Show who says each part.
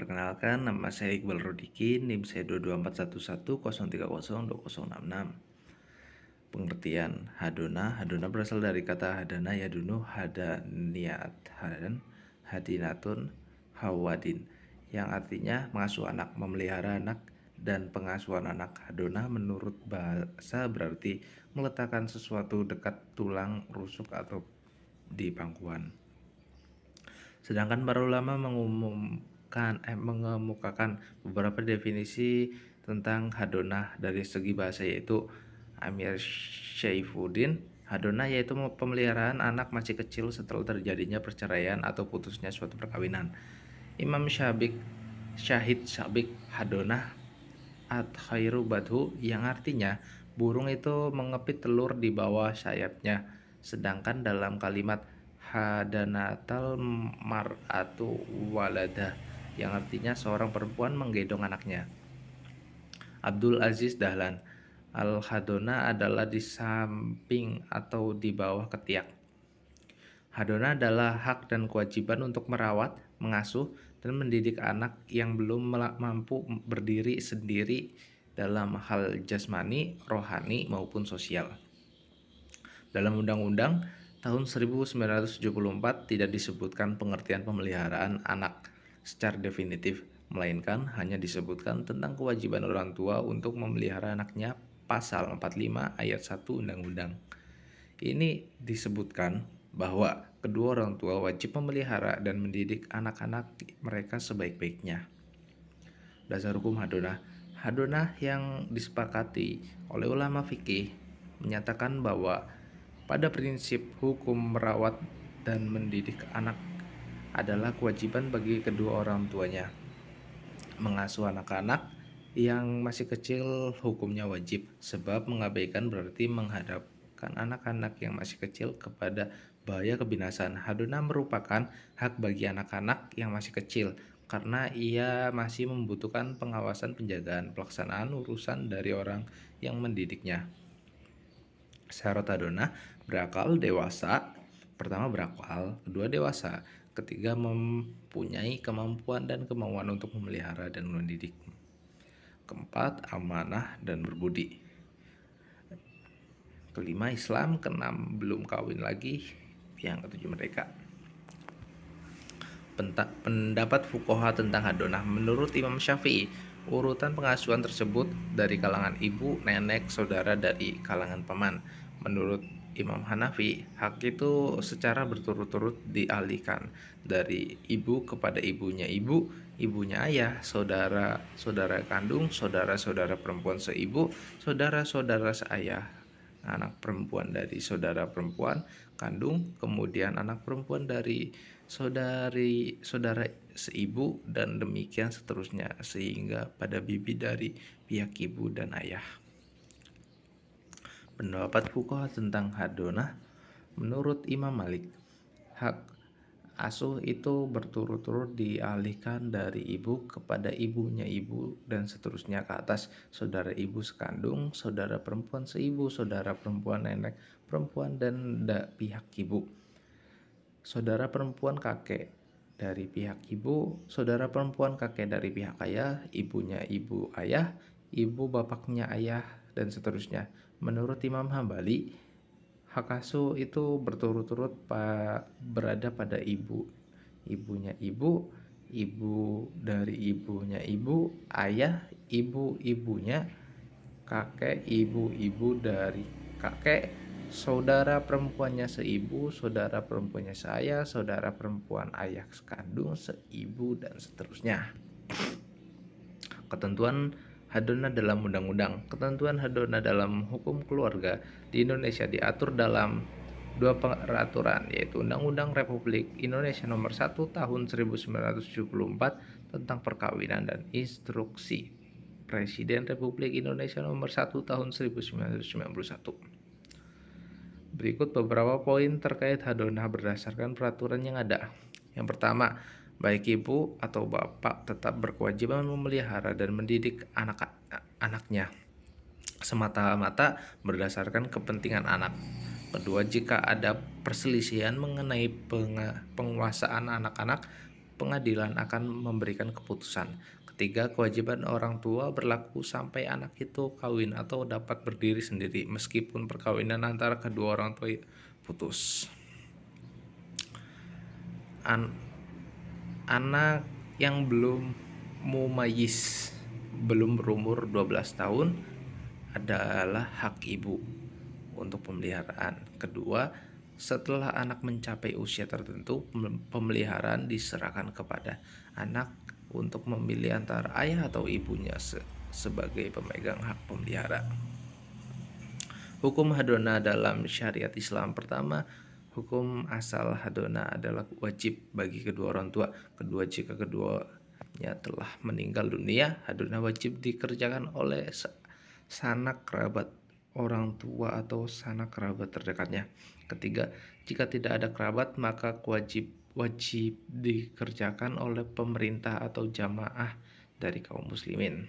Speaker 1: Perkenalkan, nama saya Iqbal Rodikin, NIM saya 2241103020666. Pengertian hadona. Hadona berasal dari kata hadana yadunu hadaniatan hadinatun hawadin, yang artinya mengasuh anak, memelihara anak, dan pengasuhan anak. Hadona menurut bahasa berarti meletakkan sesuatu dekat tulang rusuk atau di pangkuan. Sedangkan para ulama mengemukakan beberapa definisi tentang hadonah dari segi bahasa, yaitu Amir Syaifuddin, hadonah yaitu pemeliharaan anak masih kecil setelah terjadinya perceraian atau putusnya suatu perkawinan. Imam Syahid Sabik, hadonah khairu badhu, yang artinya burung itu mengepit telur di bawah sayapnya. Sedangkan dalam kalimat hadanatal mar'atu walada, yang artinya seorang perempuan menggendong anaknya. Abdul Aziz Dahlan, al-hadona adalah di samping atau di bawah ketiak. Hadona adalah hak dan kewajiban untuk merawat, mengasuh, dan mendidik anak yang belum mampu berdiri sendiri dalam hal jasmani, rohani, maupun sosial. Dalam Undang-Undang tahun 1974 tidak disebutkan pengertian pemeliharaan anak secara definitif, melainkan hanya disebutkan tentang kewajiban orang tua untuk memelihara anaknya pasal 45 ayat 1 Undang-Undang. Ini disebutkan bahwa kedua orang tua wajib memelihara dan mendidik anak-anak mereka sebaik-baiknya. Dasar hukum hadonah. Hadonah yang disepakati oleh ulama fikih menyatakan bahwa pada prinsip hukum merawat dan mendidik anak adalah kewajiban bagi kedua orang tuanya. Mengasuh anak-anak yang masih kecil hukumnya wajib, sebab mengabaikan berarti menghadapkan anak-anak yang masih kecil kepada bahaya kebinasaan. Hadonah merupakan hak bagi anak-anak yang masih kecil karena ia masih membutuhkan pengawasan, penjagaan, pelaksanaan urusan dari orang yang mendidiknya. Syarat hadonah: berakal, dewasa. Pertama berakal, kedua dewasa, ketiga mempunyai kemampuan dan kemauan untuk memelihara dan mendidik, keempat amanah dan berbudi, kelima Islam, keenam belum kawin lagi, yang ketujuh mereka. Pendapat fuqaha tentang hadonah. Menurut Imam Syafi'i, urutan pengasuhan tersebut dari kalangan ibu, nenek, saudara dari kalangan paman. Menurut Imam Hanafi, hak itu secara berturut-turut dialihkan dari ibu kepada ibunya ibu, ibunya ayah, saudara kandung, saudara-saudara perempuan seibu, saudara-saudara seayah, anak perempuan dari saudara perempuan kandung, kemudian anak perempuan dari saudara seibu, dan demikian seterusnya sehingga pada bibi dari pihak ibu dan ayah. Pendapat fuqaha tentang hadonah. Menurut Imam Malik, hak asuh itu berturut-turut dialihkan dari ibu kepada ibunya ibu dan seterusnya ke atas, saudara ibu sekandung, saudara perempuan seibu, saudara perempuan nenek perempuan dan pihak ibu, saudara perempuan kakek dari pihak ibu, saudara perempuan kakek dari pihak ayah, ibunya ibu ayah, ibu bapaknya ayah, dan seterusnya. Menurut Imam Hambali, hak asuh itu berturut-turut berada pada ibunya ibu, ibu dari ibunya ibu, ayah, ibunya kakek, ibu dari kakek, saudara perempuannya seibu, saudara perempuannya seayah, saudara perempuan ayah sekandung, seibu, dan seterusnya. Ketentuan hadonah dalam undang-undang. Ketentuan hadonah dalam hukum keluarga di Indonesia diatur dalam dua peraturan, yaitu Undang-Undang Republik Indonesia Nomor 1 Tahun 1974 tentang perkawinan dan Instruksi Presiden Republik Indonesia Nomor 1 Tahun 1991. Berikut beberapa poin terkait hadonah berdasarkan peraturan yang ada. Yang pertama, baik ibu atau bapak tetap berkewajiban memelihara dan mendidik anaknya semata-mata berdasarkan kepentingan anak. Kedua, jika ada perselisihan mengenai penguasaan anak-anak, pengadilan akan memberikan keputusan. Ketiga, kewajiban orang tua berlaku sampai anak itu kawin atau dapat berdiri sendiri meskipun perkawinan antara kedua orang tua putus. Anak yang belum mumayyiz, belum berumur 12 tahun adalah hak ibu untuk pemeliharaan. Kedua, setelah anak mencapai usia tertentu, pemeliharaan diserahkan kepada anak untuk memilih antara ayah atau ibunya sebagai pemegang hak pemelihara. Hukum hadonah dalam syariat Islam. Pertama, hukum asal hadonah adalah wajib bagi kedua orang tua. Kedua, jika keduanya telah meninggal dunia, hadonah wajib dikerjakan oleh sanak kerabat orang tua atau sanak kerabat terdekatnya. Ketiga, jika tidak ada kerabat, maka wajib dikerjakan oleh pemerintah atau jamaah dari kaum muslimin.